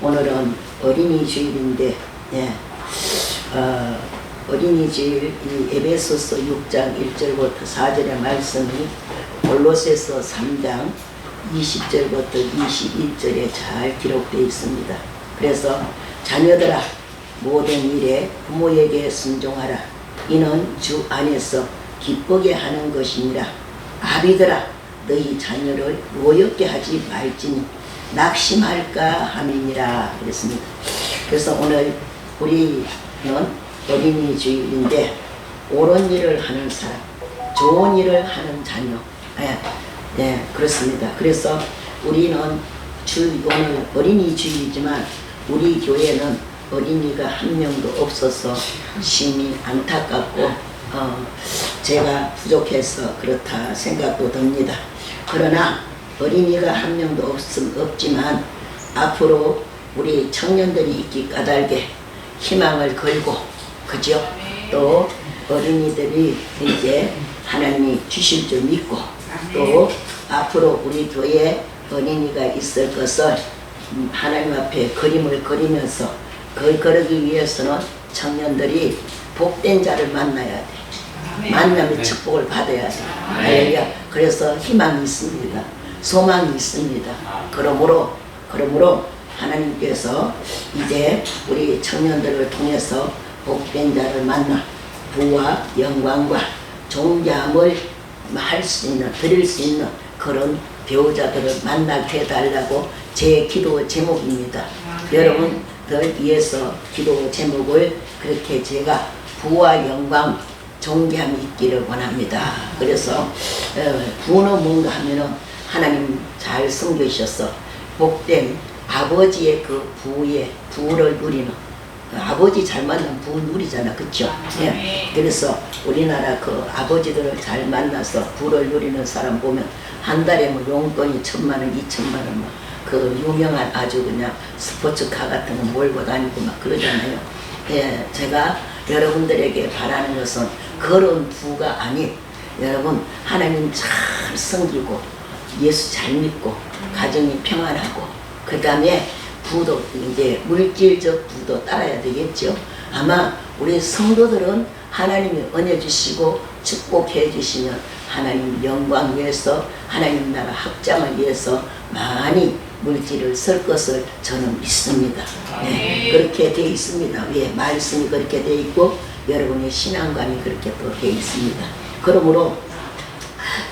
오늘은 어린이 주일인데, 예, 어린이 주일 이 에베소서 6장 1절부터 4절의 말씀이 골로새서 3장 20절부터 21절에 잘 기록되어 있습니다. 그래서 자녀들아 모든 일에 부모에게 순종하라. 이는 주 안에서 기쁘게 하는 것이니라. 아비들아 너희 자녀를 노엽게 하지 말지니 낙심할까 함이니라 그랬습니다. 그래서 오늘 우리는 어린이 주일인데 옳은 일을 하는 사람, 좋은 일을 하는 자녀, 네, 그렇습니다. 그래서 우리는 오늘 어린이 주일이지만 우리 교회는 어린이가 한 명도 없어서 심히 안타깝고 제가 부족해서 그렇다 생각도 듭니다. 그러나 어린이가 한 명도 없지만 앞으로 우리 청년들이 있기 까닭에 희망을 걸고, 그죠? 또 어린이들이 이제 하나님이 주실 줄 믿고, 또 앞으로 우리 교회에 어린이가 있을 것을 하나님 앞에 그림을 그리면서 그러기 위해서는 청년들이 복된 자를 만나야 돼. 만나면 축복을 받아야 돼. 할렐루야. 그래서 희망이 있습니다. 소망이 있습니다. 그러므로 하나님께서 이제 우리 청년들을 통해서 복된 자를 만나 부와 영광과 존귀함을 드릴 수 있는 그런 배우자들을 만나게 해달라고 제 기도 제목입니다. 여러분들 위해서 기도 제목을 그렇게 제가 부와 영광 존귀함이 있기를 원합니다. 그래서 부는 뭔가 하면은 하나님 잘 섬겨주셔서 복된 아버지의 그 부를 누리는, 아버지 잘 만나면 부 누리잖아, 그쵸? 예. 그래서 우리나라 그 아버지들을 잘 만나서 부를 누리는 사람 보면 한 달에 뭐 용돈이 1,000만원, 2,000만원 그 유명한 아주 그냥 스포츠카 같은 거 몰고 다니고 막 그러잖아요. 예, 제가 여러분들에게 바라는 것은 그런 부가 아닌, 여러분 하나님 잘 섬기고 예수 잘 믿고 가정이 평안하고, 그 다음에 부도 이제 물질적 부도 따라야 되겠죠. 아마 우리 성도들은 하나님이 은혜 주시고 축복해 주시면 하나님 영광 위해서, 하나님 나라 확장을 위해서 많이 물질을 쓸 것을 저는 믿습니다. 네, 그렇게 되어 있습니다. 예, 말씀이 그렇게 되어 있고 여러분의 신앙관이 그렇게 또 되어 있습니다. 그러므로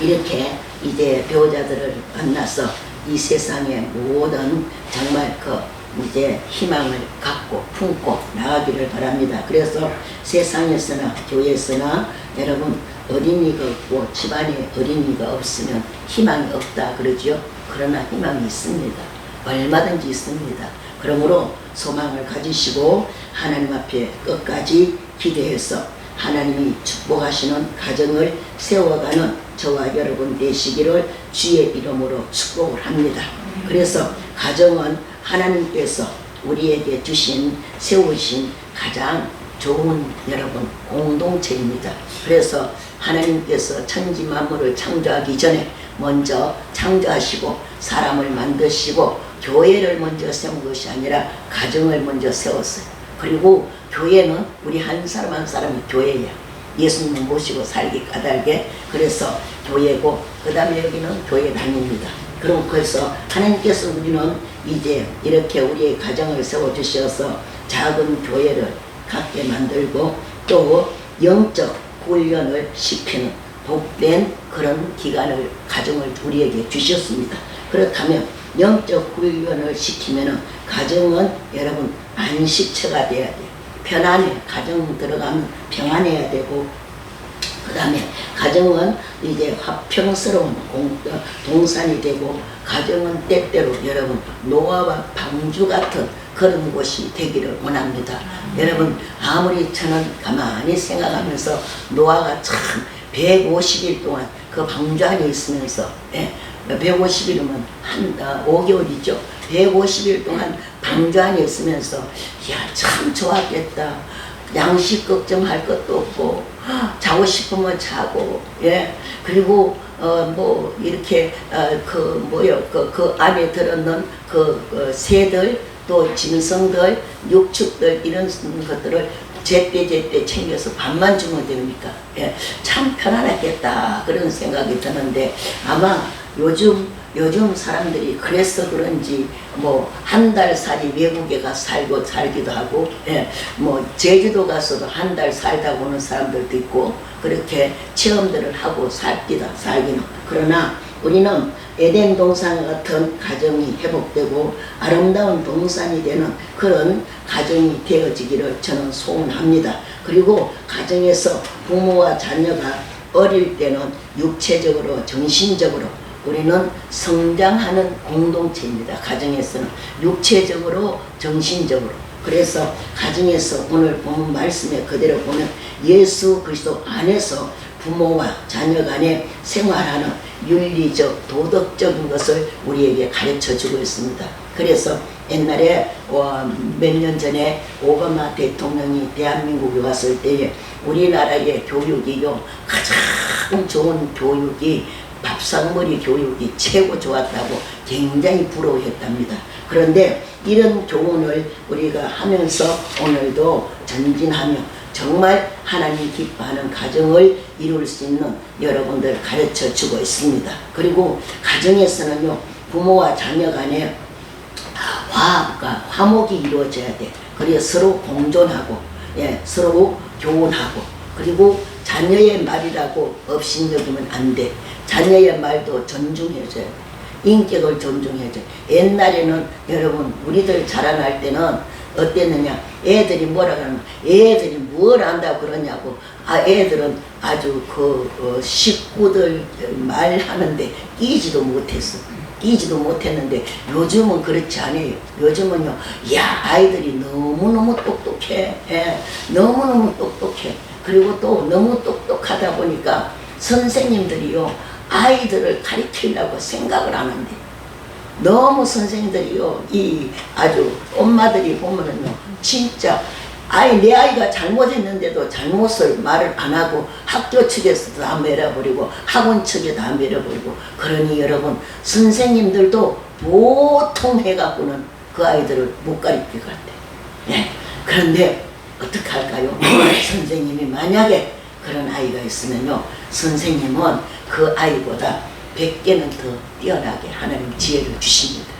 이렇게 이제 배우자들을 만나서 이 세상의 모든 정말 이제 희망을 갖고 품고 나가기를 바랍니다. 그래서 세상에서나 교회에서나 여러분 어린이가 없고 집안에 어린이가 없으면 희망이 없다 그러죠. 그러나 희망이 있습니다. 얼마든지 있습니다. 그러므로 소망을 가지시고 하나님 앞에 끝까지 기대해서 하나님이 축복하시는 가정을 세워가는 저와 여러분 되시기를 주의 이름으로 축복을 합니다. 그래서 가정은 하나님께서 우리에게 세우신 가장 좋은 여러분 공동체입니다. 그래서 하나님께서 천지 만물을 창조하기 전에 먼저 창조하시고 사람을 만드시고 교회를 먼저 세운 것이 아니라 가정을 먼저 세웠어요. 그리고 교회는 우리 한 사람 한 사람이 교회야. 예수님을 모시고 살기 까닭에. 그래서 교회고, 그 다음에 여기는 교회당입니다. 그래서 하나님께서 우리는 이제 이렇게 우리의 가정을 세워주셔서 작은 교회를 갖게 만들고 또 영적 훈련을 시키는 복된 그런 기간을, 가정을 우리에게 주셨습니다. 그렇다면 영적 훈련을 시키면은 가정은 여러분 안식처가 돼야 돼요. 편안해. 가정 들어가면 평안해야 되고, 그 다음에 가정은 이제 화평스러운 동산이 되고, 가정은 때때로 여러분 노아와 방주 같은 그런 곳이 되기를 원합니다. 여러분 아무리 저는 가만히 생각하면서 노아가 참 150일 동안 그 방주 안에 있으면서, 150일이면 한 5개월이죠. 150일 동안 방주 안에 있으면서 참 좋았겠다. 양식 걱정할 것도 없고 자고 싶으면 자고, 그리고 뭐 이렇게 그 안에 들었는 그 새들 또 짐승들, 육축들 이런 것들을 제때 챙겨서 밥만 주면 됩니까? 예, 참 편안했겠다 그런 생각이 드는데 아마 요즘 사람들이 그래서 그런지 뭐 한 달 살이 외국에 가서 살기도 하고, 예, 뭐 제주도 가서도 한 달 살다 오는 사람들도 있고 그렇게 체험들을 하고 살기는. 그러나 우리는 에덴 동산 같은 가정이 회복되고 아름다운 동산이 되는 그런 가정이 되어지기를 저는 소원합니다. 그리고 가정에서 부모와 자녀가 어릴 때는 육체적으로 정신적으로 우리는 성장하는 공동체입니다. 가정에서는 육체적으로 정신적으로. 그래서 가정에서 오늘 본 말씀에 그대로 보면 예수 그리스도 안에서 부모와 자녀 간에 생활하는 윤리적 도덕적인 것을 우리에게 가르쳐 주고 있습니다. 그래서 옛날에 몇 년 전에 오바마 대통령이 대한민국에 왔을 때에 우리나라의 교육이요 가장 좋은 교육이 밥상머리 교육이 최고 좋았다고 굉장히 부러워했답니다. 그런데 이런 교훈을 우리가 하면서 오늘도 전진하며 정말 하나님 기뻐하는 가정을 이룰 수 있는 여러분들 가르쳐 주고 있습니다. 그리고 가정에서는요 부모와 자녀 간에 화합과 화목이 이루어져야 돼. 그리고 서로 공존하고, 예, 서로 교훈하고, 그리고 자녀의 말이라고 업신여기면 안 돼. 자녀의 말도 존중해줘야 돼. 인격을 존중해줘. 옛날에는 여러분 우리들 자라날 때는 어땠느냐, 애들이 뭐라 그러면 애들이 뭘 안다고 그러냐고. 애들은 아주 식구들 말하는데 끼지도 못했는데 요즘은 그렇지 않아요. 요즘은요, 야, 아이들이 너무너무 똑똑해. 예, 너무너무 똑똑해. 그리고 또 너무 똑똑하다 보니까 선생님들이요 아이들을 가르치려고 생각을 하는데 너무 선생님들이요 이 아주 엄마들이 보면은요 진짜 내 아이가 잘못했는데도 잘못을 말을 안 하고 학교 측에서도 다 밀어버리고 학원 측에 다 밀어버리고. 그러니 여러분 선생님들도 보통 해갖고는 그 아이들을 못 가르칠 것 같아. 예. 그런데 어떻게 할까요? 선생님이 만약에 그런 아이가 있으면요 선생님은 그 아이보다 100개는 더 뛰어나게 하나님 지혜를 주십니다.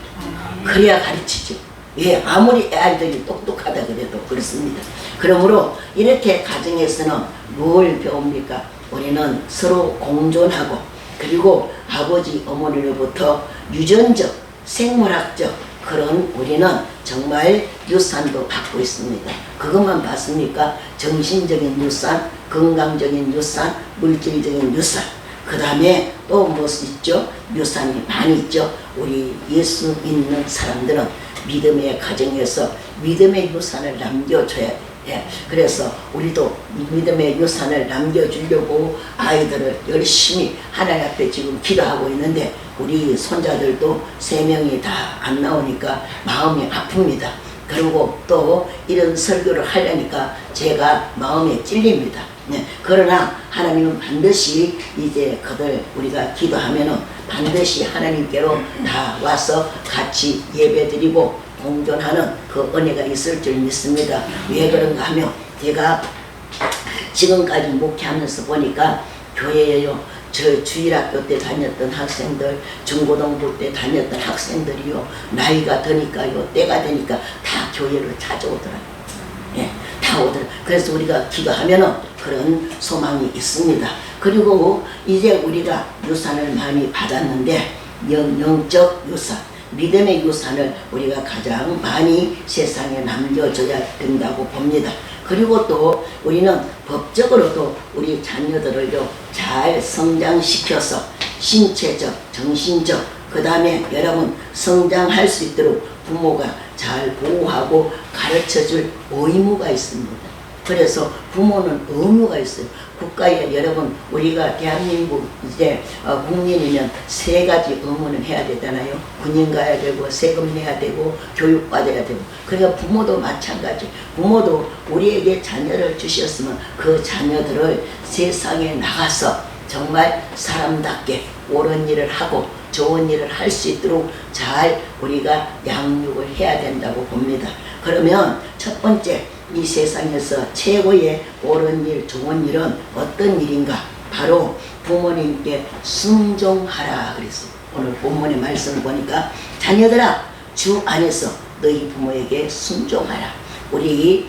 그래야 가르치죠. 예, 아무리 아이들이 똑똑하다 그래도 그렇습니다. 그러므로 이렇게 가정에서는 뭘 배웁니까? 우리는 서로 공존하고, 그리고 아버지 어머니로부터 유전적 생물학적 그런 우리는 정말 유산도 받고 있습니다. 그것만 봤습니까? 정신적인 유산, 건강적인 유산, 물질적인 유산, 그 다음에 또 무엇이 있죠? 유산이 많이 있죠. 우리 예수 믿는 사람들은 믿음의 가정에서 믿음의 유산을 남겨줘야 돼. 예. 그래서 우리도 믿음의 유산을 남겨주려고 아이들을 열심히 하나님 앞에 지금 기도하고 있는데 우리 손자들도 3명이 다 안 나오니까 마음이 아픕니다. 그리고 또 이런 설교를 하려니까 제가 마음에 찔립니다. 네. 그러나 하나님은 반드시 이제 그들 우리가 기도하면은 반드시 하나님께로 다 와서 같이 예배드리고 공존하는 그 은혜가 있을 줄 믿습니다. 왜 그런가 하면 제가 지금까지 목회하면서 보니까 교회에요 저 주일학교 때 다녔던 학생들, 중고등부 때 다녔던 학생들이요 나이가 드니까요 때가 되니까 다 교회를 찾아오더라고요. 예, 다 오더라고요. 그래서 우리가 기도하면은 그런 소망이 있습니다. 그리고 이제 우리가 유산을 많이 받았는데 영적 유산, 믿음의 유산을 우리가 가장 많이 세상에 남겨줘야 된다고 봅니다. 그리고 또 우리는 법적으로도 우리 자녀들을요 잘 성장시켜서 신체적, 정신적, 그 다음에 여러분 성장할 수 있도록 부모가 잘 보호하고 가르쳐줄 의무가 있습니다. 그래서 부모는 의무가 있어요. 국가에 여러분 우리가 대한민국 이제 국민이면 3가지 의무는 해야 되잖아요. 군인 가야 되고 세금 내야 되고 교육 받아야 되고. 그러니까 부모도 마찬가지. 부모도 우리에게 자녀를 주셨으면 그 자녀들을 세상에 나가서 정말 사람답게 옳은 일을 하고 좋은 일을 할 수 있도록 잘 우리가 양육을 해야 된다고 봅니다. 그러면 첫 번째, 이 세상에서 최고의 옳은 일, 좋은 일은 어떤 일인가? 바로 부모님께 순종하라 그랬어요. 오늘 본문의 말씀을 보니까 자녀들아 주 안에서 너희 부모에게 순종하라. 우리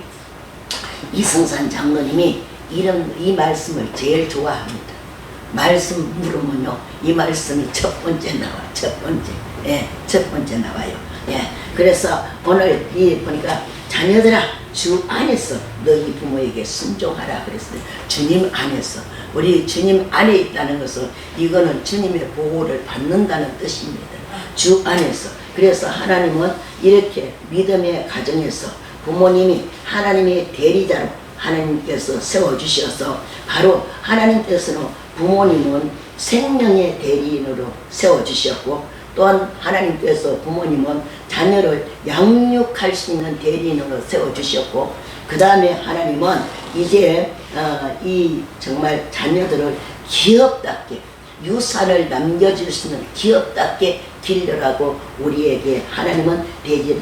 이승산 장로님이 이 말씀을 제일 좋아합니다. 말씀 물으면요, 이 말씀이 첫 번째 나와요. 첫 번째. 예, 첫 번째 나와요. 예. 그래서 오늘 보니까 자녀들아 주 안에서 너희 부모에게 순종하라 그랬어요. 주님 안에서. 우리 주님 안에 있다는 것은 이거는 주님의 보호를 받는다는 뜻입니다. 주 안에서. 그래서 하나님은 이렇게 믿음의 가정에서 부모님이 하나님의 대리자로 하나님께서 세워주셔서 바로 하나님께서는 부모님은 생명의 대리인으로 세워주셨고 또한 하나님께서 부모님은 자녀를 양육할 수 있는 대리인으로 세워주셨고 그 다음에 하나님은 이제 이 정말 자녀들을 기업답게 유산을 남겨줄 수 있는 기업답게 길러라고 우리에게 하나님은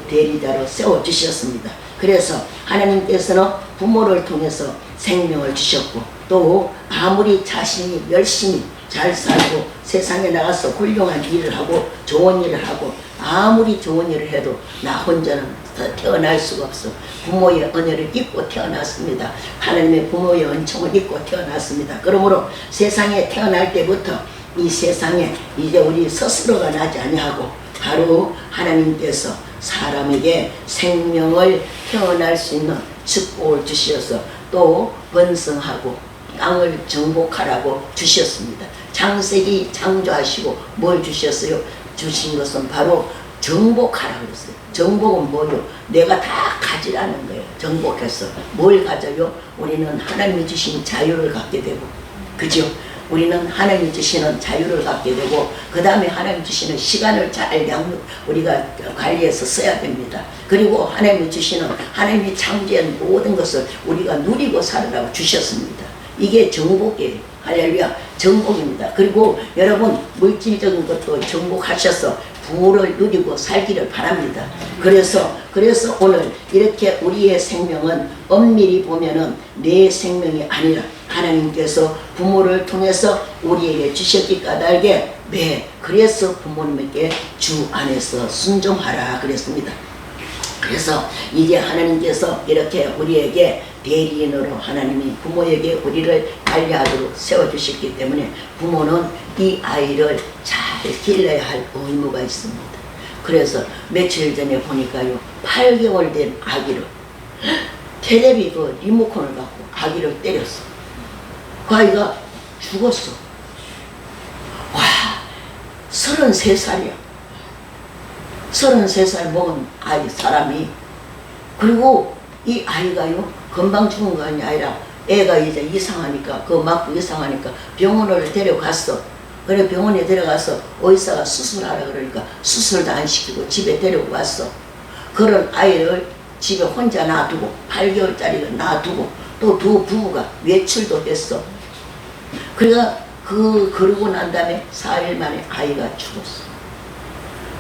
대리자로 세워주셨습니다. 그래서 하나님께서는 부모를 통해서 생명을 주셨고 또 아무리 자신이 열심히 잘 살고 세상에 나가서 훌륭한 일을 하고 좋은 일을 하고 아무리 좋은 일을 해도 나 혼자는 태어날 수가 없어. 부모의 은혜를 입고 태어났습니다. 하나님의 부모의 은총을 입고 태어났습니다. 그러므로 세상에 태어날 때부터 이 세상에 이제 우리 스스로가 나지 아니하고 바로 하나님께서 사람에게 생명을 태어날 수 있는 축복을 주셔서 또 번성하고 땅을 정복하라고 주셨습니다. 창세기 창조하시고 뭘 주셨어요? 주신 것은 바로 정복하라고 그랬어요. 정복은 뭐요? 내가 다 가지라는 거예요. 정복해서 뭘 가져요? 우리는 하나님이 주신 자유를 갖게 되고, 그죠? 우리는 하나님이 주시는 자유를 갖게 되고 그 다음에 하나님이 주시는 시간을 잘 우리가 관리해서 써야 됩니다. 그리고 하나님이 주시는 하나님이 창조한 모든 것을 우리가 누리고 살으라고 주셨습니다. 이게 정복이에요. 할렐루야, 정복입니다. 그리고 여러분 물질적인 것도 정복하셔서 부를 누리고 살기를 바랍니다. 그래서 오늘 이렇게 우리의 생명은 엄밀히 보면은 내 생명이 아니라 하나님께서 부모를 통해서 우리에게 주셨기 까닭에 그래서 부모님에게 주 안에서 순종하라 그랬습니다. 그래서 이제 하나님께서 이렇게 우리에게 대리인으로 하나님이 부모에게 우리를 관리하도록 세워주셨기 때문에 부모는 이 아이를 잘 길러야 할 의무가 있습니다. 그래서 며칠 전에 보니까요 8개월 된 아기를 텔레비 리모컨을 갖고 아기를 때렸어. 그 아이가 죽었어. 와, 33살이야. 33살 먹은 사람이. 그리고 이 아이가요 금방 죽은 거 아니라 애가 이제 이상하니까 맞고 이상하니까 병원을 데려갔어. 그래 병원에 데려가서 의사가 수술하라 그러니까 수술도 안 시키고 집에 데리고 갔어. 그런 아이를 집에 혼자 놔두고 8개월짜리를 놔두고 또 두 부부가 외출도 했어. 그러니까 그러고 난 다음에 4일 만에 아이가 죽었어.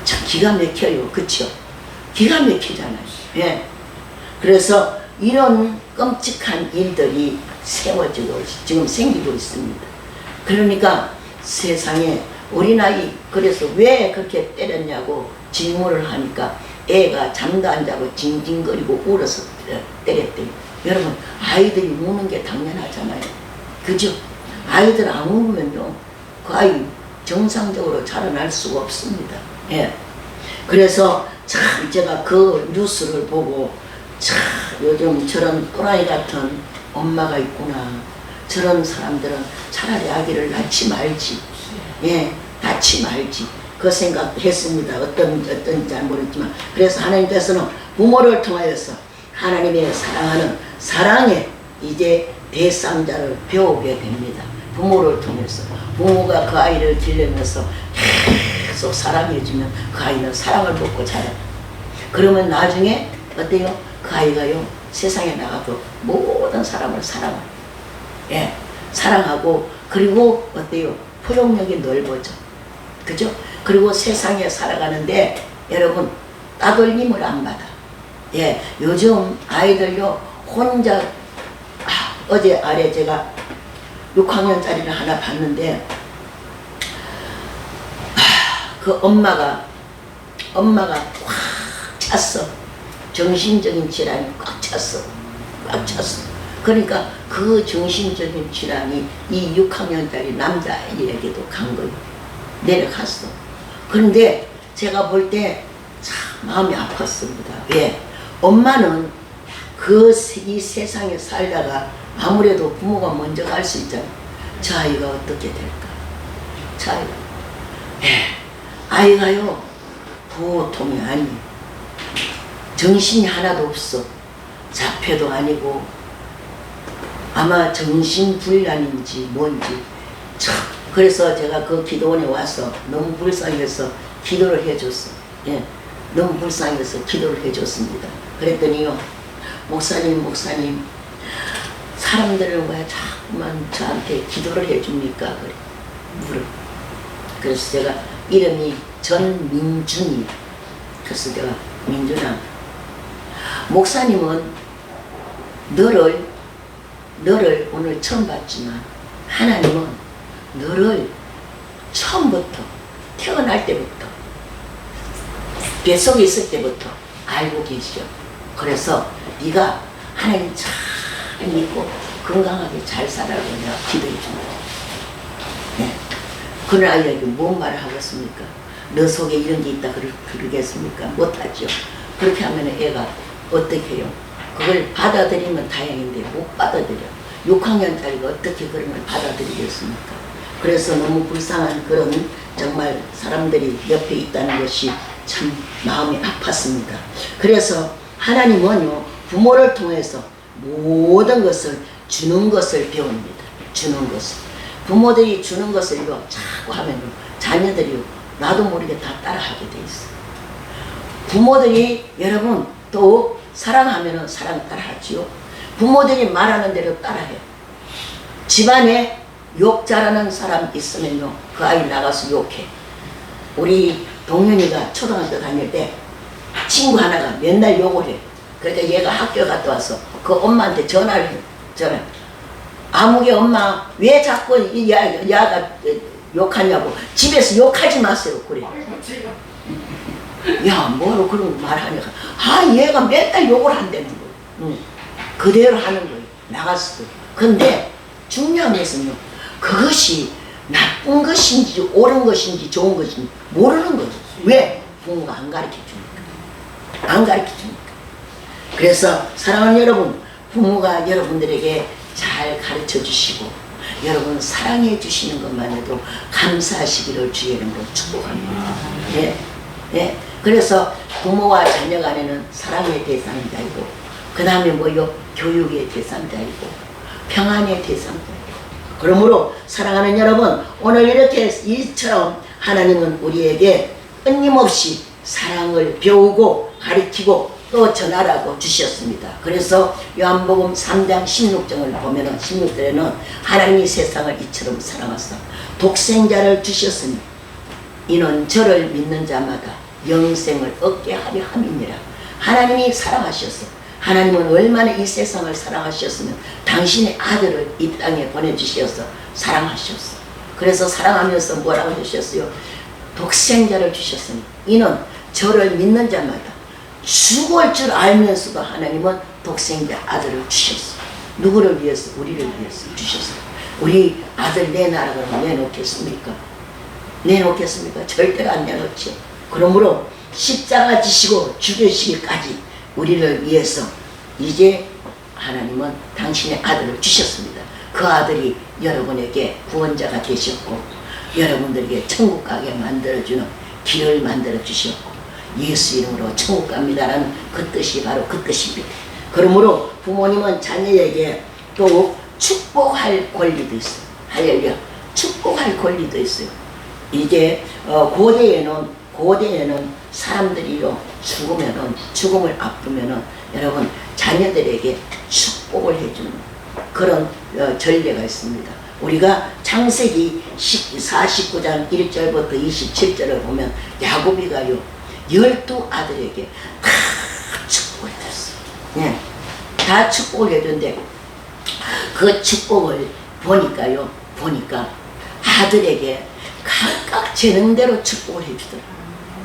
참 기가 막혀요. 그쵸? 기가 막히잖아요. 예. 그래서 이런 끔찍한 일들이 세워지고 지금 생기고 있습니다. 그러니까 세상에 어린아이 그래서 왜 그렇게 때렸냐고 질문을 하니까 애가 잠도 안 자고 징징거리고 울어서 때렸대요. 여러분 아이들이 우는 게 당연하잖아요. 그죠? 아이들 안 울면요 그 아이 정상적으로 자라날 수가 없습니다. 예. 그래서 참 제가 그 뉴스를 보고 참 요즘 저런 또라이 같은 엄마가 있구나. 저런 사람들은 차라리 아기를 낳지 말지. 예, 낳지 말지. 그 생각했습니다. 어떤지 잘 모르겠지만. 그래서 하나님께서는 부모를 통하여서 하나님의 사랑하는 사랑에 이제 대상자를 배우게 됩니다. 부모를 통해서. 부모가 그 아이를 길러면서 계속 사랑해주면 그 아이는 사랑을 받고 자라요. 그러면 나중에 어때요? 그 아이가요 세상에 나가도 모든 사람을 사랑해요. 예, 사랑하고 그리고 어때요? 포용력이 넓어져. 그죠? 그리고 세상에 살아가는데 여러분 따돌림을 안 받아. 예, 요즘 아이들요 혼자 어제 아래 제가 6학년짜리를 하나 봤는데 그 엄마가 꽉 찼어. 정신적인 질환이 꽉 찼어. 그러니까 그 정신적인 질환이 이 6학년짜리 남자아이에게도 간 거예요. 내려갔어. 그런데 제가 볼 때 참 마음이 아팠습니다. 왜? 엄마는 이 세상에 살다가 아무래도 부모가 먼저 갈 수 있잖아. 저 아이가 어떻게 될까? 저 아이가. 아이가요 보통이 아니에요. 정신이 하나도 없어. 자폐도 아니고 아마 정신불란인지 뭔지 참. 그래서 제가 그 기도원에 와서 너무 불쌍해서 기도를 해줬어. 예, 너무 불쌍해서 기도를 해줬습니다. 그랬더니요, 목사님 사람들은 왜 자꾸만 저한테 기도를 해줍니까? 그래 물어. 그래서 제가 이름이 전민준이. 그래서 제가 민준아, 목사님은 너를 오늘 처음 봤지만 하나님은 너를 처음부터 태어날 때부터 뱃속에 있을 때부터 알고 계시죠. 그래서 네가 하나님 잘 믿고 건강하게 잘 살아라고 내가 기도해 줍니다. 네. 그런 아이에게 뭔 말을 하겠습니까? 너 속에 이런 게 있다 그러겠습니까? 못하죠. 그렇게 하면 애가 어떻게 해요? 그걸 받아들이면 다행인데 못 받아들여. 6학년짜리가 어떻게 그런 걸 받아들이겠습니까? 그래서 너무 불쌍한 그런 정말 사람들이 옆에 있다는 것이 참 마음이 아팠습니다. 그래서 하나님은요 부모를 통해서 모든 것을 주는 것을 배웁니다. 주는 것을. 부모들이 주는 것을 자꾸 하면 자녀들이 나도 모르게 다 따라하게 돼 있어요. 부모들이 여러분 또 사랑하면 사랑 따라하지요. 부모들이 말하는 대로 따라해요. 집안에 욕 잘하는 사람 있으면요 그 아이 나가서 욕해. 우리 동현이가 초등학교 다닐 때 친구 하나가 맨날 욕을 해. 그러니까 얘가 학교 갔다 와서 그 엄마한테 전화를 해. 아무개 엄마 왜 자꾸 이 야가 욕하냐고. 집에서 욕하지 마세요. 그래. 야 뭐로 그런 거 말하니까 얘가 맨날 욕을 한다는 거예요. 그대로 하는 거예요. 나갔어. 근데 중요한 것은요 그것이 나쁜 것인지 옳은 것인지 좋은 것인지 모르는 거죠. 왜? 부모가 안 가르쳐 주니까. 안 가르쳐 주니까. 그래서 사랑하는 여러분, 부모가 여러분들에게 잘 가르쳐 주시고 여러분 사랑해 주시는 것만 해도 감사하시기를 주의 이름으로 축복합니다. 네. 네. 그래서 부모와 자녀 간에는 사랑의 대상자이고 그 다음에 뭐요? 교육의 대상자이고 평안의 대상자이고. 그러므로 사랑하는 여러분, 오늘 이렇게 이처럼 하나님은 우리에게 끊임없이 사랑을 배우고 가르치고 또 전하라고 주셨습니다. 그래서 요한복음 3장 16절을 보면은 16절에는 하나님이 세상을 이처럼 사랑하사 독생자를 주셨으니 이는 저를 믿는 자마다 영생을 얻게 하려 함이니라. 하나님이 사랑하셨어. 하나님은 얼마나 이 세상을 사랑하셨으면 당신의 아들을 이 땅에 보내주셔서 사랑하셨어. 그래서 사랑하면서 뭐라고 하셨어요? 독생자를 주셨으니 이는 저를 믿는 자마다 죽을 줄 알면서도 하나님은 독생자 아들을 주셨어. 누구를 위해서? 우리를 위해서 주셨어. 우리 아들 내놔라 그러면 내놓겠습니까? 내놓겠습니까? 절대로 안 내놓죠. 그러므로 십자가 지시고 죽으시기까지 우리를 위해서 이제 하나님은 당신의 아들을 주셨습니다. 그 아들이 여러분에게 구원자가 되셨고 여러분들에게 천국 가게 만들어주는 길을 만들어 주셨고 예수 이름으로 천국 갑니다라는 그 뜻이 바로 그 뜻입니다. 그러므로 부모님은 자녀에게 또 축복할 권리도 있어요. 할렐루야. 축복할 권리도 있어요. 이제 고대에는 사람들이요 죽음을 앞두면은 여러분 자녀들에게 축복을 해주는 그런 전례가 있습니다. 우리가 창세기 49장 1절부터 27절을 보면 야곱이가요 12아들에게 다 축복을 해줬어. 예. 다 축복을 해줬는데 그 축복을 보니까 아들에게 각각 재능대로 축복을 해주더라.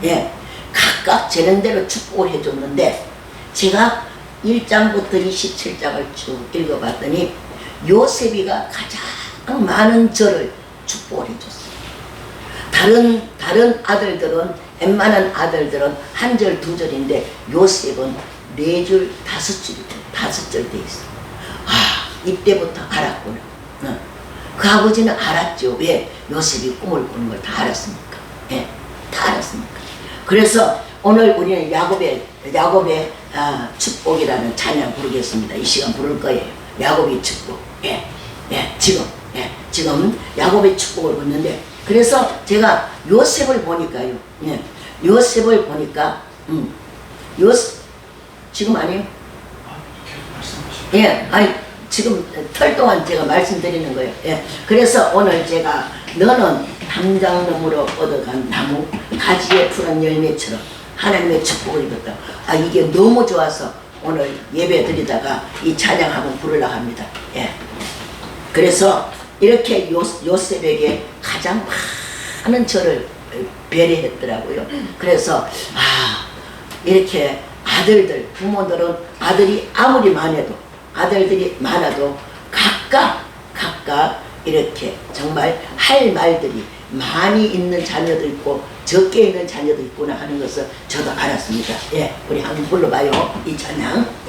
예. 각각 재능대로 축복을 해줬는데 제가 1장부터 27장을 쭉 읽어봤더니 요셉이가 가장 많은 절을 축복을 해줬어요. 다른 아들들은, 웬만한 아들들은 한 절, 두 절인데 요셉은 4줄, 5절 돼 있어. 아, 이때부터 알았구나. 그 아버지는 알았죠. 왜? 요셉이 꿈을 꾸는 걸 다 알았으니까. 예, 다 알았으니까. 그래서 오늘 우리는 야곱의 축복이라는 찬양 부르겠습니다. 이 시간 부를 거예요. 야곱의 축복. 지금 야곱의 축복을 듣는데, 그래서 제가 요셉을 보니까요. 요셉을 보니까, 지금 아니에요? 지금 털 동안 제가 말씀드리는 거예요. 그래서 오늘 제가 너는 담장놈으로 얻어간 나무 가지에 푸른 열매처럼 하나님의 축복을 입었다. 이게 너무 좋아서 오늘 예배 드리다가 이 찬양 한번 부르려고 합니다. 그래서 이렇게 요셉에게 가장 많은 절을 배려했더라고요. 그래서 이렇게 아들들, 부모들은 아들이 아무리 아들들이 많아도 각각 이렇게 정말 할 말들이 많이 있는 자녀도 있고 적게 있는 자녀도 있구나 하는 것을 저도 알았습니다. 우리 한번 불러봐요. 이 찬양.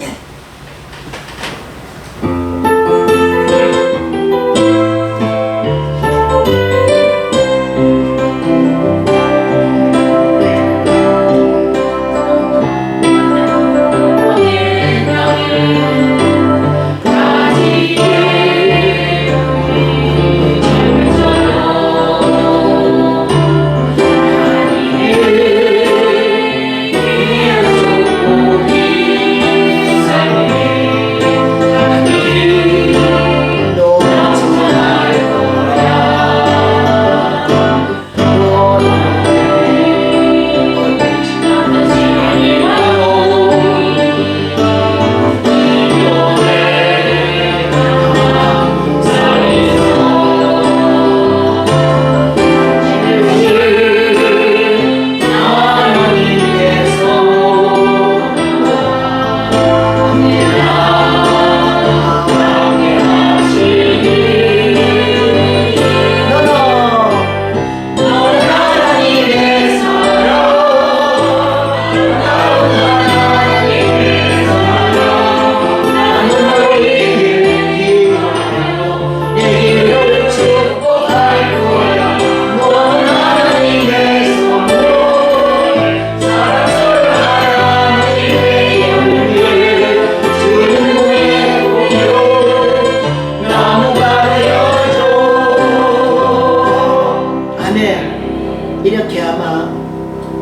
이렇게 아마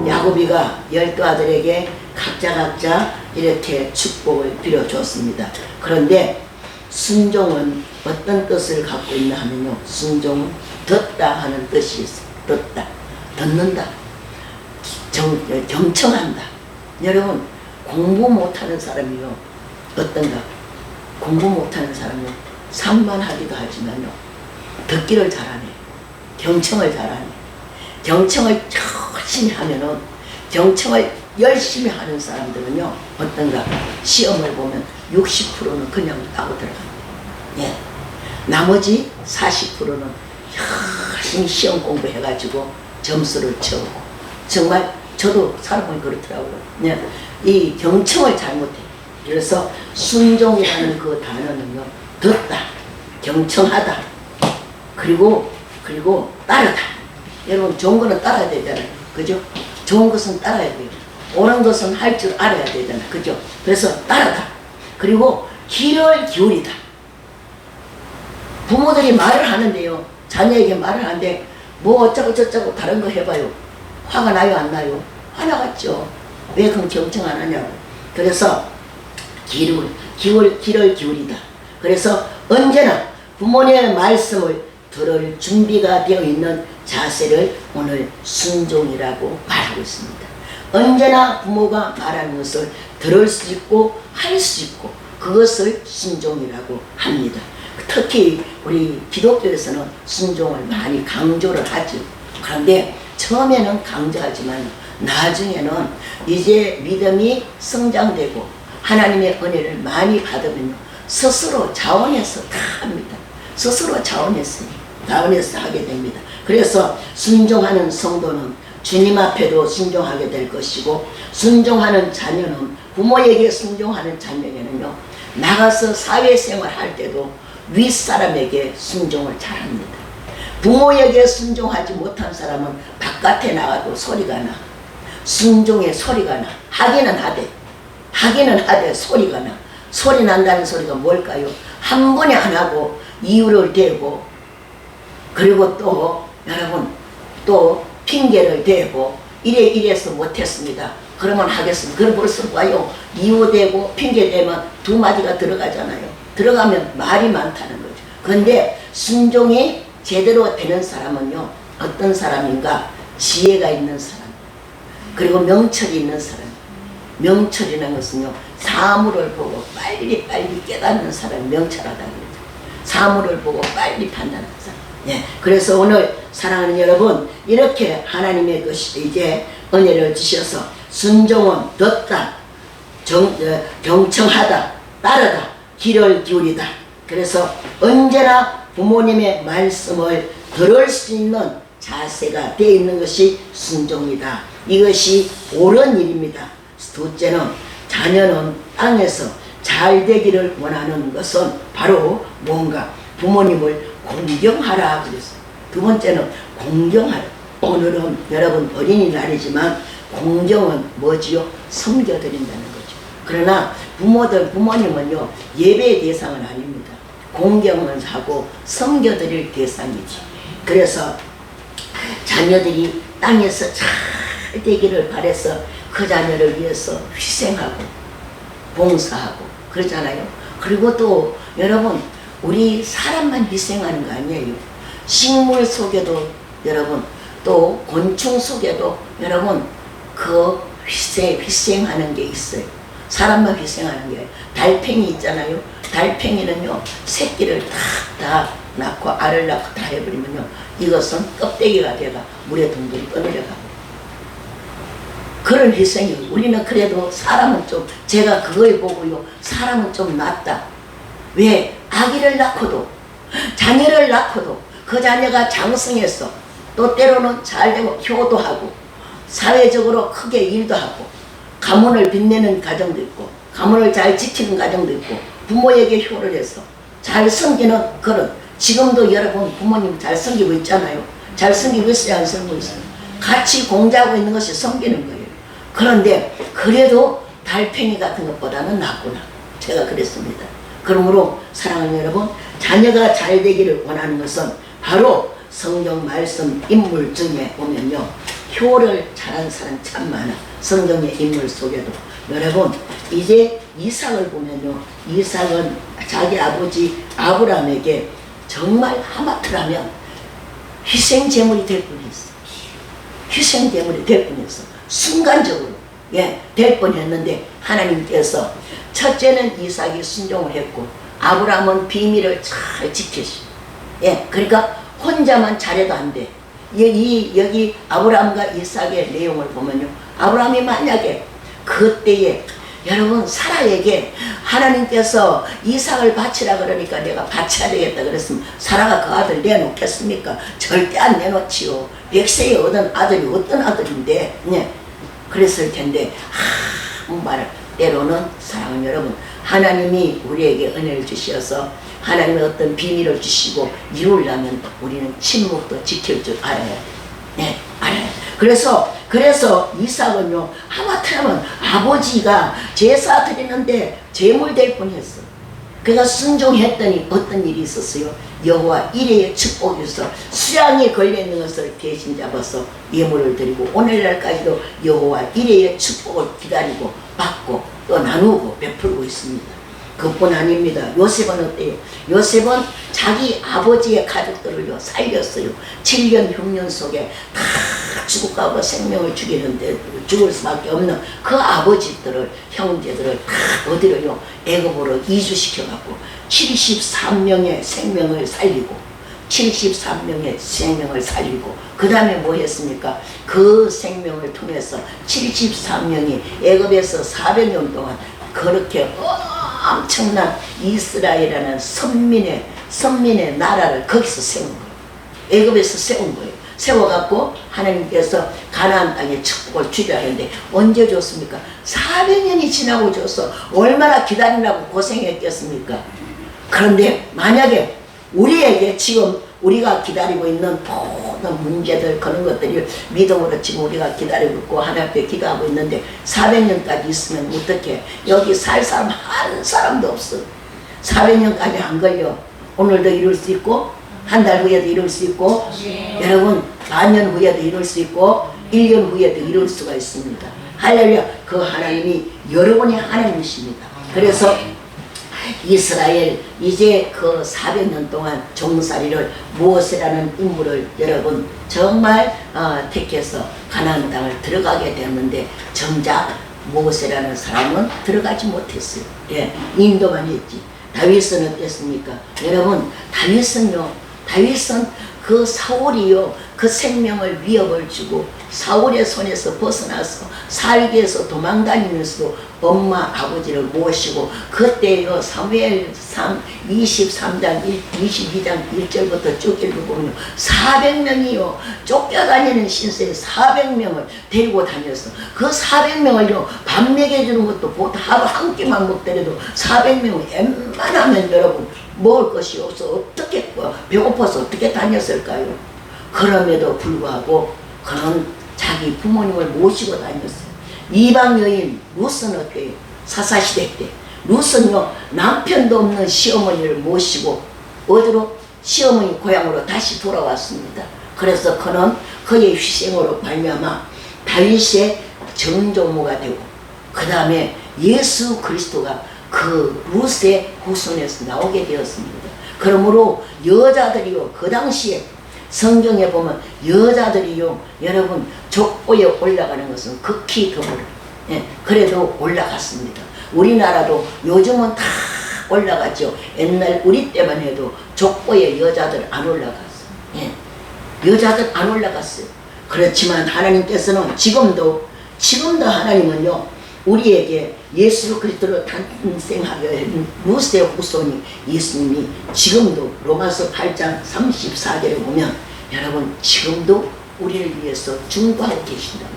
야곱이가 12아들에게 각자 이렇게 축복을 빌어줬습니다. 그런데 순종은 어떤 뜻을 갖고 있나 하면요, 순종은 듣다 하는 뜻이 있어요. 듣는다, 경청한다. 여러분, 공부 못하는 사람이요, 어떤가? 공부 못하는 사람은 산만하기도 하지만요, 듣기를 잘하네, 경청을 잘하네. 경청을 열심히 하면은, 경청을 열심히 하는 사람들은요, 어떤가? 시험을 보면 60%는 그냥 따고 들어갑니다. 예. 나머지 40%는 열심히 시험 공부해가지고 점수를 채우고, 정말 저도 사람은 그렇더라고요. 예. 이 경청을 잘못해. 그래서 순종이라는 그 단어는요, 듣다, 경청하다, 그리고 따르다. 여러분, 좋은 거는 따라야 되잖아요. 그죠? 좋은 것은 따라야 돼요. 옳은 것은 할 줄 알아야 되잖아요. 그죠? 그래서 따르다. 그리고 귀를 기울이다. 부모들이 말을 하는데요, 자녀에게 말을 하는데 뭐 어쩌고 저쩌고 다른 거 해봐요. 화가 나요, 안 나요? 화 나겠죠. 왜 그럼 경청 안 하냐고. 그래서 귀를 기울이다. 그래서 언제나 부모님의 말씀을 들을 준비가 되어 있는 자세를 오늘 순종이라고 말하고 있습니다. 언제나 부모가 말하는 것을 들을 수 있고 할 수 있고 그것을 순종이라고 합니다. 특히 우리 기독교에서는 순종을 많이 강조를 하죠. 그런데 처음에는 강조하지만 나중에는 이제 믿음이 성장되고 하나님의 은혜를 많이 받으면 스스로 자원해서 다 합니다. 스스로 자원해서 하게 됩니다. 그래서 순종하는 성도는 주님 앞에도 순종하게 될 것이고 순종하는 자녀는 부모에게 순종하는 자녀에는요 나가서 사회생활 할 때도 윗사람에게 순종을 잘합니다. 부모에게 순종하지 못한 사람은 바깥에 나가도 소리가 나. 순종의 소리가 나. 하기는 하되 소리가 나. 소리 난다는 소리가 뭘까요? 한 번에 안 하고 이유를 대고 그리고 또 여러분 또 핑계를 대고 이래서 못했습니다. 그러면 하겠습니다. 그럼 벌써 봐요. 이유 대고 핑계 대면 두 마디가 들어가잖아요. 들어가면 말이 많다는 거죠. 그런데 순종이 제대로 되는 사람은요 어떤 사람인가? 지혜가 있는 사람 그리고 명철이 있는 사람. 명철이라는 것은요 사물을 보고 빨리 깨닫는 사람이 명철하다는 거죠. 사물을 보고 빨리 판단하는 사람. 예, 그래서 오늘 사랑하는 여러분 이렇게 하나님의 것이 이제 은혜를 주셔서 순종은 듣다 경청하다 따르다 귀를 기울이다. 그래서 언제나 부모님의 말씀을 들을 수 있는 자세가 되어 있는 것이 순종이다. 이것이 옳은 일입니다. 둘째는 자녀는 땅에서 잘 되기를 원하는 것은 바로 뭔가 부모님을 공경하라 그랬어요. 두 번째는 공경하라. 오늘은 여러분 어린이날이지만 공경은 뭐지요? 섬겨드린다는 거죠. 그러나 부모님은요 예배의 대상은 아닙니다. 공경을 하고 섬겨드릴 대상이지. 그래서 자녀들이 땅에서 잘 되기를 바라서 그 자녀를 위해서 희생하고 봉사하고 그러잖아요. 그리고 또 여러분 우리 사람만 희생하는 거 아니에요. 식물 속에도 여러분 또 곤충 속에도 여러분 그 희생하는 게 있어요. 사람만 희생하는 게 달팽이 있잖아요. 달팽이는요 새끼를 다 낳고 알을 낳고 다 해버리면요 이것은 껍데기가 돼가 물에 둥둥 떠내려가고 그런 희생이. 우리는 그래도 사람은 좀 제가 그걸 보고요 사람은 좀 낫다. 왜? 아기를 낳고도 자녀를 낳고도 그 자녀가 장성해서 또 때로는 잘되고 효도하고 사회적으로 크게 일도 하고 가문을 빛내는 가정도 있고 가문을 잘 지키는 가정도 있고 부모에게 효를 해서 잘 섬기는 그런 지금도 여러분 부모님 잘 섬기고 있잖아요. 잘 섬기고 있어요? 안 섬기고 있어요? 같이 공자하고 있는 것이 섬기는 거예요. 그런데 그래도 달팽이 같은 것보다는 낫구나. 제가 그랬습니다. 그러므로 사랑하는 여러분 자녀가 잘 되기를 원하는 것은 바로 성경 말씀 인물 중에 보면요 효를 잘하는 사람 참 많아. 성경의 인물 속에도 여러분 이제 이삭을 보면요 이삭은 자기 아버지 아브라함에게 정말 하마터라면 희생제물이 될 뻔했어. 희생제물이 될 뻔했어. 순간적으로 될 뻔했는데 하나님께서 첫째는 이삭이 순종을 했고 아브라함은 비밀을 잘 지켰어. 그러니까 혼자만 잘해도 안 돼. 여기 아브라함과 이삭의 내용을 보면요 아브라함이 만약에 그때에 여러분 사라에게 하나님께서 이삭을 바치라 그러니까 내가 바쳐야 되겠다 그랬으면 사라가 그 아들 내놓겠습니까? 절대 안 내놓지요. 백세에 얻은 아들이 어떤 아들인데 그랬을 텐데 말을 때로는 사랑하는 여러분 하나님이 우리에게 은혜를 주셔서 하나님의 어떤 비밀을 주시고 이루려면 우리는 침묵도 지킬 줄 알아야 돼. 알아야 돼. 그래서 이삭은요 하마터면 아버지가 제사 드리는데 제물 될 뻔했어. 그가 순종했더니 어떤 일이 있었어요? 여호와 이레의 축복이 있어 수양에 걸려있는 것을 대신 잡아서 예물을 드리고 오늘날까지도 여호와 이레의 축복을 기다리고 받고 또 나누고 베풀고 있습니다. 그뿐 아닙니다. 요셉은 어때요? 요셉은 자기 아버지의 가족들을요 살렸어요. 7년 흉년 속에 다 죽을까봐 생명을 죽이는데 죽을 수밖에 없는 그 아버지들을 형제들을 다 어디로요? 애굽으로 이주시켜갖고 73명의 생명을 살리고 73명의 생명을 살리고 그 다음에 뭐 했습니까? 그 생명을 통해서 73명이 애굽에서 400년 동안 그렇게 엄청난 이스라엘이라는 선민의 나라를 거기서 세운 거예요. 애굽에서 세운 거예요. 세워갖고 하나님께서 가나안 땅에 축복을 주려 했는데 언제 줬습니까? 400년이 지나고 줬어. 얼마나 기다리라고 고생했겠습니까? 그런데 만약에 우리에게 지금 우리가 기다리고 있는 모든 문제들 그런 것들이 믿음으로 지금 우리가 기다리고 있고 하나님 앞에 기도하고 있는데 400년까지 있으면 어떻게 여기 살 사람 한 사람도 없어. 400년까지 안 걸려. 오늘도 이룰 수 있고 한 달 후에도 이룰 수 있고 여러분 반년 후에도 이룰 수 있고 1년 후에도 이룰 수가 있습니다. 할렐루야. 그 하나님이 여러분의 하나님이십니다. 그래서 이스라엘 이제 그 400년 동안 종살이를 모세라는 인물을 여러분 정말 택해서 가나안 땅을 들어가게 되었는데 정작 모세라는 사람은 들어가지 못했어요. 예, 인도만 했지. 다윗은 어땠습니까? 여러분 다윗은 그 사울이요 그 생명을 위협을 주고 사울의 손에서 벗어나서 살기에서 도망다니면서도 엄마 아버지를 모시고 그때요 사무엘상 23장 22장 1절부터 쭉 읽어보면 400명이요 쫓겨다니는 신세에 400명을 데리고 다녔어. 그 400명을요 밥 먹여주는 것도 보통 하루 한 끼만 먹더라도 400명은 웬만하면 여러분 먹을 것이 없어 어떻게 배고파서 어떻게 다녔을까요? 그럼에도 불구하고 그는 자기 부모님을 모시고 다녔어요. 이방 여인 룻은 어때요? 사사시대 때 룻은요 남편도 없는 시어머니를 모시고 어디로? 시어머니 고향으로 다시 돌아왔습니다. 그래서 그는 그의 희생으로 말미암아 다윗의 정조모가 되고 그 다음에 예수 그리스도가 그 룻의 후손에서 나오게 되었습니다. 그러므로 여자들이요 그 당시에 성경에 보면 여자들이요 여러분 족보에 올라가는 것은 극히 드물어요. 예, 그래도 올라갔습니다. 우리나라도 요즘은 다 올라갔죠. 옛날 우리 때만 해도 족보에 여자들 안 올라갔어요. 예, 여자들 안 올라갔어요. 그렇지만 하나님께서는 지금도 하나님은요 우리에게 예수 그리스도로 탄생하게 룻의 후손이 예수님이 지금도 로마서 8장 34절에 보면 여러분 지금도 우리를 위해서 중보하고 계신다는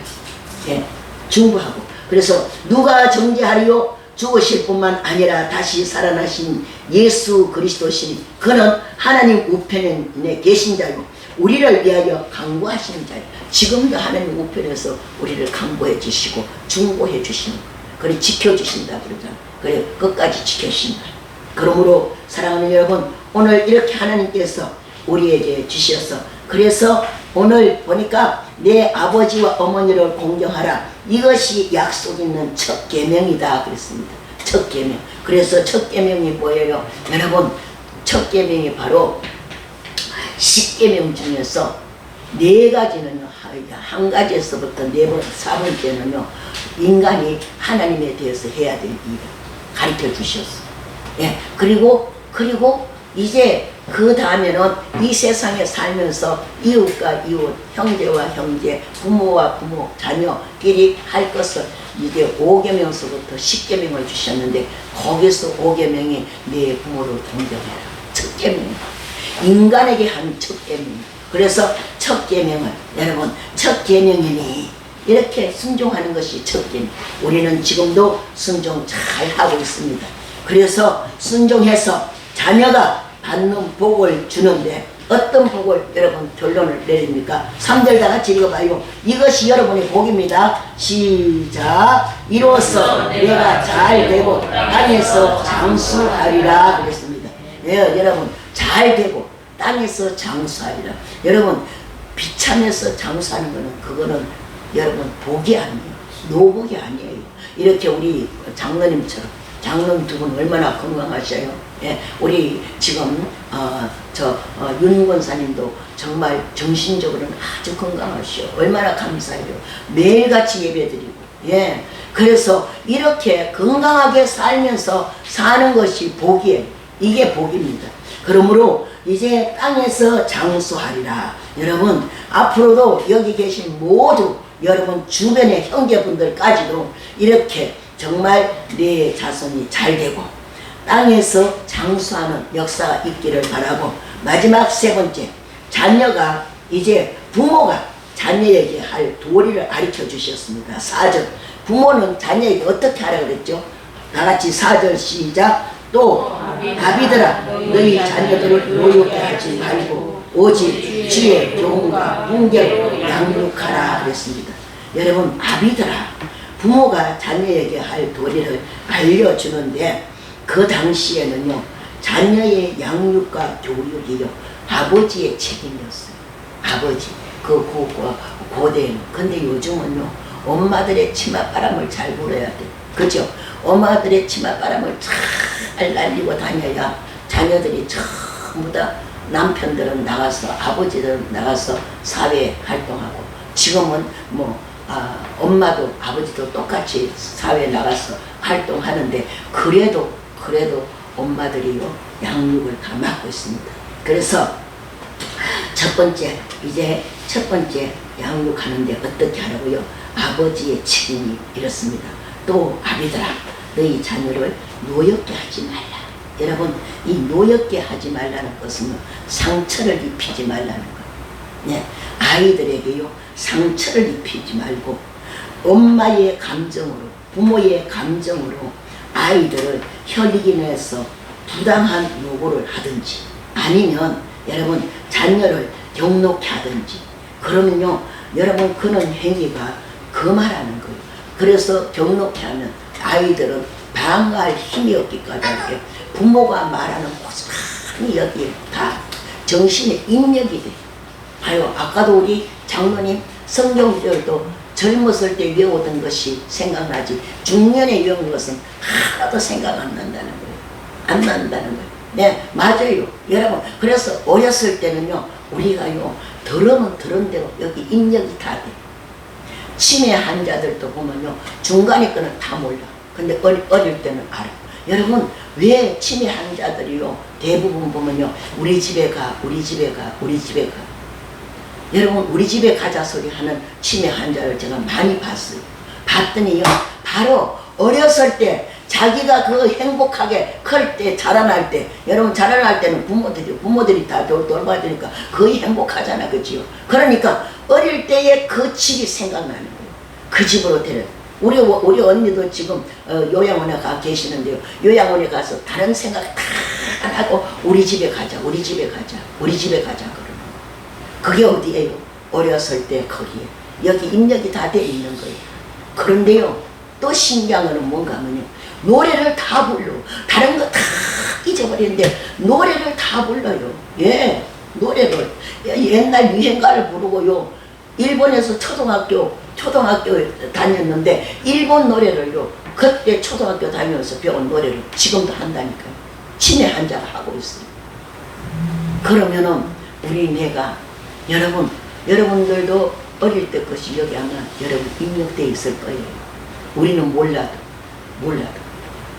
거예요. 예, 중보하고. 그래서 누가 정죄하리요? 죽으실 뿐만 아니라 다시 살아나신 예수 그리스도시니 그는 하나님 우편에 계신 자요 우리를 위하여 강구하시는 자요. 지금도 하나님 우편에서 우리를 강구해 주시고 중보해 주시는 거예요. 그래 지켜주신다 그러잖아. 그래 끝까지 지켜주신다. 그러므로 사랑하는 여러분 오늘 이렇게 하나님께서 우리에게 주셔서 그래서 오늘 보니까 내 아버지와 어머니를 공경하라. 이것이 약속 있는 첫 계명이다 그랬습니다. 첫 계명. 그래서 첫 계명이 뭐예요? 여러분 첫 계명이 바로 10계명 중에서 네 가지는요 한 가지에서부터 네 번, 4번째는요 인간이 하나님에 대해서 해야 될 일을 가르쳐 주셨어. 예, 그리고 이제 그 다음에는 이 세상에 살면서 이웃과 이웃, 형제와 형제, 부모와 부모, 자녀끼리 할 것을 이제 5계명서부터 10계명을 주셨는데 거기서 5계명이 내 부모를 존경해라. 첫 계명. 인간에게 한 첫 계명. 그래서 첫 계명을 여러분 첫 계명이니 이렇게 순종하는 것이 첫 계명. 우리는 지금도 순종 잘 하고 있습니다. 그래서 순종해서 자녀가 받는 복을 주는데 어떤 복을 여러분 결론을 내립니까? 3절 다 같이 읽어봐요. 이것이 여러분의 복입니다. 시작. 이로써 내가 잘 되고 땅에서 장수하리라 그랬습니다. 예, 여러분 잘 되고 땅에서 장수하리라. 여러분 비참해서 장수하는 거는 그거는 여러분 복이 아니에요. 노복이 아니에요. 이렇게 우리 장로님처럼 장로님 두 분 얼마나 건강하셔요. 예, 우리 지금 윤 권사님도 정말 정신적으로는 아주 건강하시오. 얼마나 감사해요. 매일같이 예배드리고. 예, 그래서 이렇게 건강하게 살면서 사는 것이 복이에요. 이게 복입니다. 그러므로 이제 땅에서 장수하리라. 여러분 앞으로도 여기 계신 모두 여러분 주변의 형제분들까지도 이렇게 정말 내 자손이 잘 되고 땅에서 장수하는 역사가 있기를 바라고, 마지막 세 번째, 자녀가 이제 부모가 자녀에게 할 도리를 가르쳐 주셨습니다. 4절, 부모는 자녀에게 어떻게 하라 그랬죠? 다 같이 4절 시작. 또 아비들아 너희 자녀들을 노엽게 하지 말고 오직 주의 교훈과 훈계로 양육하라 그랬습니다. 여러분 아비들아, 부모가 자녀에게 할 도리를 알려주는데 그 당시에는요 자녀의 양육과 교육이요 아버지의 책임이었어요. 아버지 고대에는. 근데 요즘은요 엄마들의 치맛바람을 잘 불어야 돼. 그죠? 엄마들의 치맛바람을 잘 날리고 다녀야 자녀들이 전부 다 남편들은 나가서 아버지들은 나가서 사회 활동하고, 지금은 엄마도 아버지도 똑같이 사회에 나가서 활동하는데 그래도 엄마들이요 양육을 다 맡고 있습니다. 그래서 첫 번째 양육하는데 어떻게 하라고요? 아버지의 책임이 이렇습니다. 또 아비들아 너희 자녀를 노엽게 하지 말라. 여러분 이 노엽게 하지 말라는 것은 상처를 입히지 말라는 거예요. 네, 아이들에게요 상처를 입히지 말고 엄마의 감정으로, 부모의 감정으로 아이들을 혈리기내서 부당한 요구를 하든지 아니면 여러분 자녀를 경록케 하든지 그러면요 여러분 그런 행위가 거말하는 거예요. 그래서 경록케 하면 아이들은 방어할 힘이 없기까지 할게 부모가 말하는 고스란히 여기에 다 정신의 입력이 돼. 아유 아까도 우리 장로님 성경 구절도 젊었을 때 외우던 것이 생각나지 중년에 외운 것은 하나도 생각 안 난다는 거예요. 안 난다는 거예요. 네 맞아요 여러분. 그래서 어렸을 때는요 우리가요 들으면 들은 대로 여기 입력이 다 돼. 치매 환자들도 보면요 중간에 거는 다 몰라. 근데 어릴 때는 알아. 여러분 왜 치매 환자들이요 대부분 보면요 우리 집에 가. 여러분 우리 집에 가자 소리 하는 치매 환자를 제가 많이 봤어요. 봤더니요 바로 어렸을 때 자기가 그 행복하게 클 때 자라날 때, 여러분 자라날 때는 부모들이 다 돌봐야 되니까 거의 행복하잖아. 그치요? 그러니까 어릴 때의 그 집이 생각나는 거예요. 그 집으로 데려. 우리 언니도 지금 요양원에 가 계시는데요. 요양원에 가서 다른 생각 다 안 하고 우리 집에 가자 그러는. 그게 어디예요? 어렸을 때 거기에. 여기 입력이 다 돼 있는 거예요. 그런데요 또 신기한 거는 뭔가 하면요 노래를 다 불러. 다른 거 다 잊어버리는데 노래를 다 불러요. 예, 노래를. 옛날 유행가를 부르고요. 일본에서 초등학교 다녔는데 일본 노래를요 그때 초등학교 다니면서 배운 노래를 지금도 한다니까요. 치매 환자가 하고 있어요. 그러면은 여러분들도 어릴 때 것이 여기 아마 여러분 입력되어 있을 거예요. 우리는 몰라도.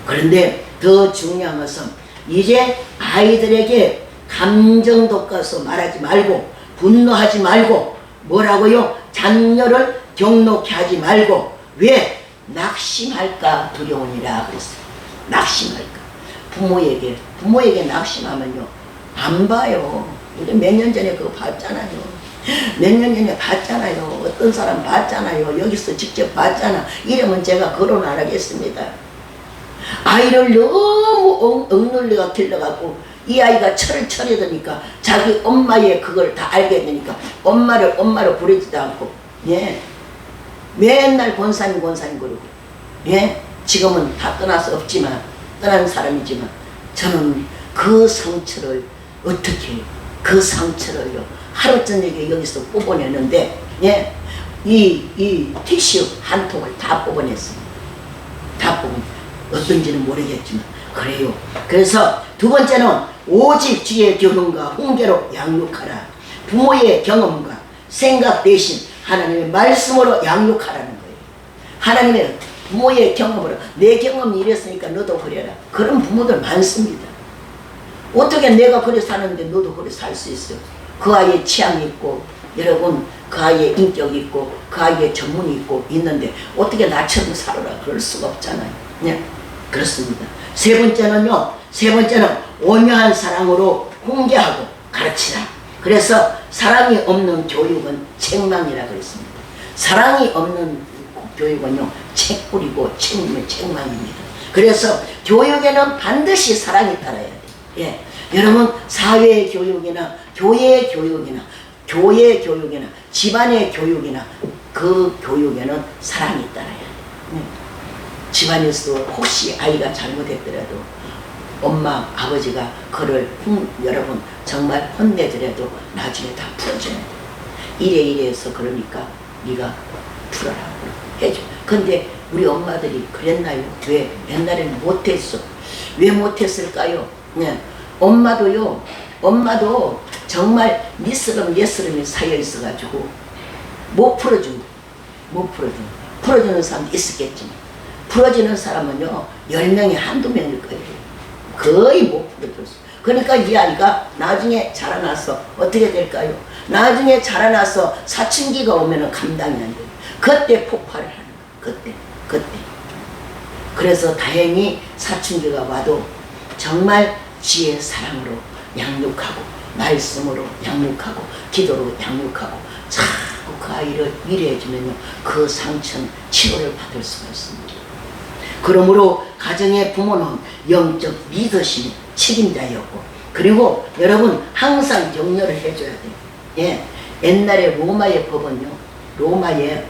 그런데 더 중요한 것은 이제 아이들에게 감정 돋궈서 말하지 말고 분노하지 말고 뭐라고요? 자녀를 경록케 하지 말고. 왜? 낙심할까 두려우니라 그랬어요. 낙심할까. 부모에게 낙심하면요 안 봐요. 우리 몇 년 전에 그거 봤잖아요. 어떤 사람 봤잖아요. 여기서 직접 봤잖아. 이러면 제가 거론 안 하겠습니다. 아이를 너무 억눌려가 길러갖고 이 아이가 철이 드니까 자기 엄마의 그걸 다 알게 되니까 엄마를 부르지도 않고, 예, 맨날 권사님 그러고, 예, 지금은 다 떠나서 없지만 떠난 사람이지만 저는 그 상처를 어떻게 해요? 그 상처를요 하루 저녁에 여기서 뽑아내는데, 예, 이 티슈 한 통을 다 뽑아냈어요. 다 뽑은. 어떤지는 모르겠지만 그래요. 그래서 두 번째는 오직 주의 교훈과 훈계로 양육하라. 부모의 경험과 생각 대신 하나님의 말씀으로 양육하라는 거예요. 하나님의 부모의 경험으로 내 경험이 이랬으니까 너도 그래라. 그런 부모들 많습니다. 어떻게 내가 그래 사는데 너도 그래 살 수 있어요? 그 아이의 취향이 있고 여러분 그 아이의 인격이 있고 그 아이의 전문이 있고 있는데 어떻게 나처럼 살아라 그럴 수가 없잖아요. 네? 그렇습니다. 세 번째는 온유한 사랑으로 훈계하고 가르치라. 그래서 사랑이 없는 교육은 책망이라 그랬습니다. 사랑이 없는 교육은요 책꿀이고 책망입니다. 그래서 교육에는 반드시 사랑이 따라야 돼요. 예. 여러분 사회 교육이나 교회 교육이나 집안의 교육이나 그 교육에는 사랑이 따라야 돼요. 집안에서 혹시 아이가 잘못했더라도 엄마 아버지가 그를 여러분 정말 혼내더라도 나중에 다 풀어줘야 돼. 이래 해서 그러니까 네가 풀어라 해줘. 근데 우리 엄마들이 그랬나요? 왜 옛날에는 못했어? 왜 못했을까요? 네. 엄마도 정말 니스름 예스름이 쌓여 있어가지고 못 풀어준 거. 풀어주는 사람도 있었겠지만 풀어주는 사람은요 10명에 한두 명일 거예요. 거의 못 풀어줬어. 그러니까 이 아이가 나중에 자라나서 어떻게 될까요? 나중에 자라나서 사춘기가 오면은 감당이 안 돼요. 그때 폭발을 하는 거예요. 그때. 그래서 다행히 사춘기가 와도 정말 지혜의 사랑으로 양육하고 말씀으로 양육하고 기도로 양육하고 자꾸 그 아이를 위로해주면요 그 상처는 치료를 받을 수가 있습니다. 그러므로 가정의 부모는 영적 리더십의 책임자였고 그리고 여러분 항상 격려를 해줘야 돼요. 예, 옛날에 로마의 법은요 로마의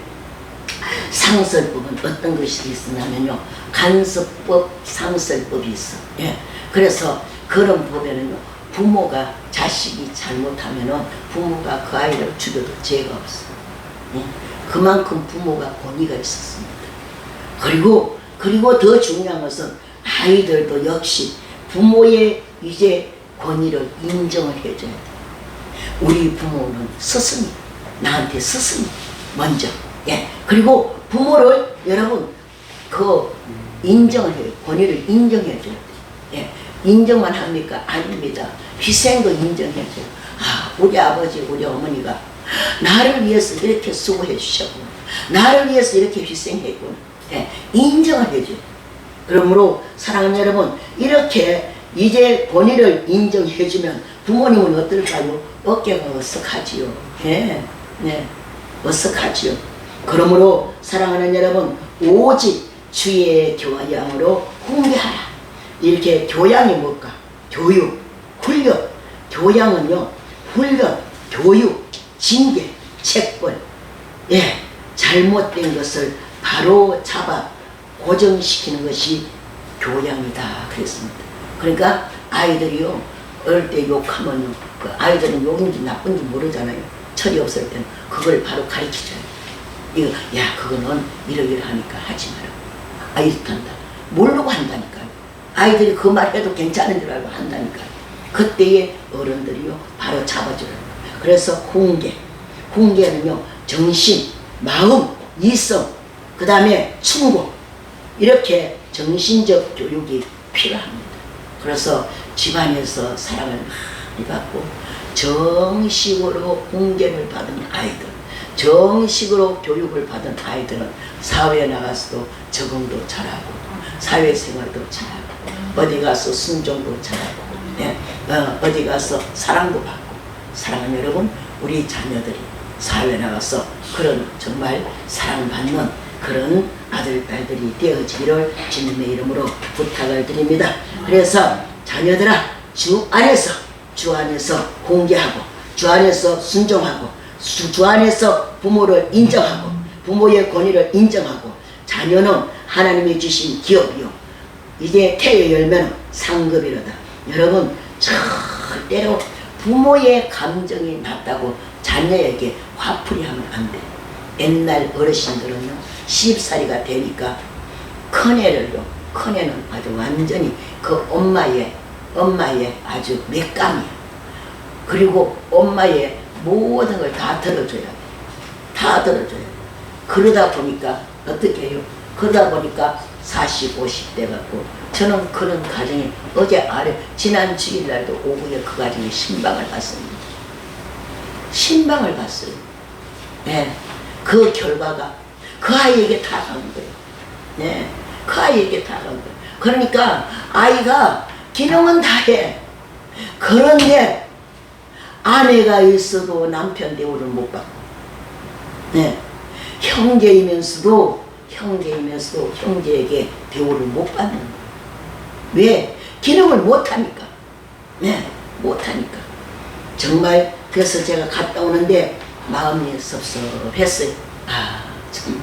상설법은 어떤 것이 있었냐면요 간섭법 상설법이 있어. 예, 그래서 그런 법에는요 부모가 자식이 잘못하면은 부모가 그 아이를 죽여도 죄가 없어. 예? 그만큼 부모가 권위가 있었습니다. 그리고 더 중요한 것은 아이들도 역시 부모의 이제 권위를 인정을 해줘야 돼. 우리 부모는 스승이 나한테 스승이 먼저. 예. 그리고 부모를 여러분 그 인정을 해요. 권위를 인정해 줘야 돼. 예. 인정만 합니까? 아닙니다. 희생도 인정해줘요. 아, 우리 아버지, 우리 어머니가 나를 위해서 이렇게 수고해 주셨구나. 나를 위해서 이렇게 희생했구나. 네, 인정을 해줘요. 그러므로 사랑하는 여러분, 이렇게 이제 본인을 인정해주면 부모님은 어떨까요? 어깨가 어석하지요. 네, 어석하지요. 그러므로 사랑하는 여러분, 오직 주의 교양으로 훈계하라. 이렇게 교양이 뭘까? 교육, 훈련. 교양은요, 훈련, 교육, 징계, 책벌. 예, 잘못된 것을 바로 잡아 고정시키는 것이 교양이다 그랬습니다. 그러니까 아이들이요 어릴 때 욕하면요 그 아이들은 욕인지 나쁜지 모르잖아요. 철이 없을 때는 그걸 바로 가르쳐줘요. 이거 야 그거는 이러이러하니까 하지 마라. 이렇게 한다. 모르고 한다니까요. 아이들이 그 말 해도 괜찮은 줄 알고 한다니까요. 그때의 어른들이요 바로 잡아줘요. 그래서 훈계는요 정신, 마음, 이성, 그 다음에 충고 이렇게 정신적 교육이 필요합니다. 그래서 집안에서 사랑을 많이 받고 정식으로 훈계를 받은 아이들, 정식으로 교육을 받은 아이들은 사회에 나가서도 적응도 잘하고 사회생활도 잘하고 어디 가서 순종도 잘하고 어디 가서 사랑도 받고. 사랑하는 여러분, 우리 자녀들이 사회에 나가서 그런 정말 사랑받는 그런 아들, 딸들이 되어지기를 주님의 이름으로 부탁을 드립니다. 그래서 자녀들아, 주 안에서 공개하고, 주 안에서 순종하고, 주 안에서 부모를 인정하고, 부모의 권위를 인정하고, 자녀는 하나님이 주신 기업이요. 이제 태의 열매는 상급이로다. 여러분, 절대로 부모의 감정이 낮다고 자녀에게 화풀이 하면 안 돼. 옛날 어르신들은요, 시집살이가 되니까 큰애를요, 큰애는 아주 완전히 그 엄마의 아주 맥감이야. 그리고 엄마의 모든 걸 다 들어줘야 돼. 다 들어줘야 돼. 그러다 보니까 어떻게 해요? 그러다 보니까 40, 50대 갖고 저는 그런 가정에 지난 주일날도 오후에 그 가정에 신방을 갔습니다. 신방을 갔어요. 네. 그 결과가 그 아이에게 다 간 거예요. 네. 그 아이에게 다 간 거예요. 그러니까 아이가 기능은 다 해. 그런데 아내가 있어도 남편 대우를 못 받고, 네. 형제이면서도 형제에게 대우를 못 받는 거예요. 왜? 기능을 못하니까. 네, 못하니까. 정말 그래서 제가 갔다 오는데 마음이 섭섭했어요. 아, 참.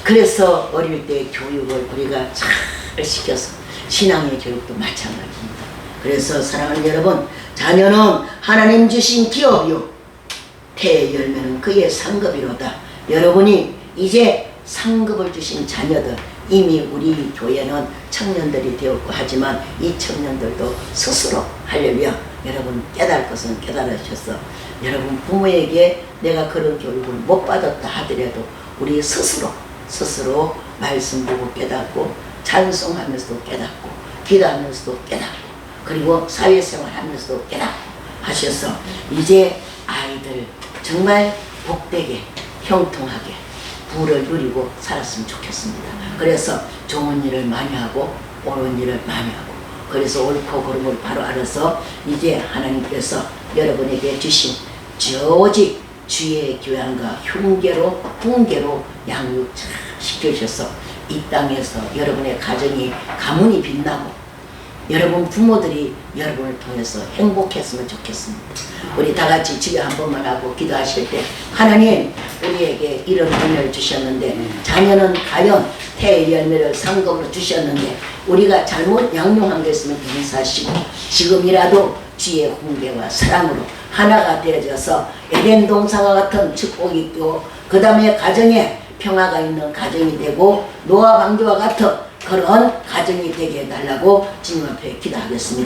그래서 어릴 때 교육을 우리가 잘 시켜서 신앙의 교육도 마찬가지입니다. 그래서 사랑하는 여러분, 자녀는 하나님 주신 기업이요 태의 열매는 그의 상급이로다. 여러분이 이제 상급을 주신 자녀들, 이미 우리 교회는 청년들이 되었고 하지만 이 청년들도 스스로 할렐루야, 여러분 깨달을 것은 깨달으셔서 여러분 부모에게 내가 그런 교육을 못 받았다 하더라도 우리 스스로 말씀 보고 깨닫고 찬송하면서도 깨닫고 기도하면서도 깨닫고 그리고 사회생활 하면서도 깨닫고 하셔서 이제 아이들 정말 복되게 형통하게 부를 누리고 살았으면 좋겠습니다. 그래서 좋은 일을 많이 하고 옳은 일을 많이 하고 그래서 옳고 그른 걸 바로 알아서 이제 하나님께서 여러분에게 주신 오직 주의 교양과 훈계로 양육 잘 시켜주셔서 이 땅에서 여러분의 가정이 가문이 빛나고 여러분 부모들이 여러분을 통해서 행복했으면 좋겠습니다. 우리 다 같이 집에 한 번만 하고 기도하실 때 하나님 우리에게 이런 은혜를 주셨는데 자녀는 과연 태의 열매를 상급으로 주셨는데 우리가 잘못 양육한 게 있으면 용서하시고 지금이라도 주의 훈계와 사랑으로 하나가 되어져서 에덴 동산과 같은 축복이 있고 그 다음에 가정에 평화가 있는 가정이 되고 노아 방주와 같은 그런 가정이 되게 해달라고 주님 앞에 기도하겠습니다.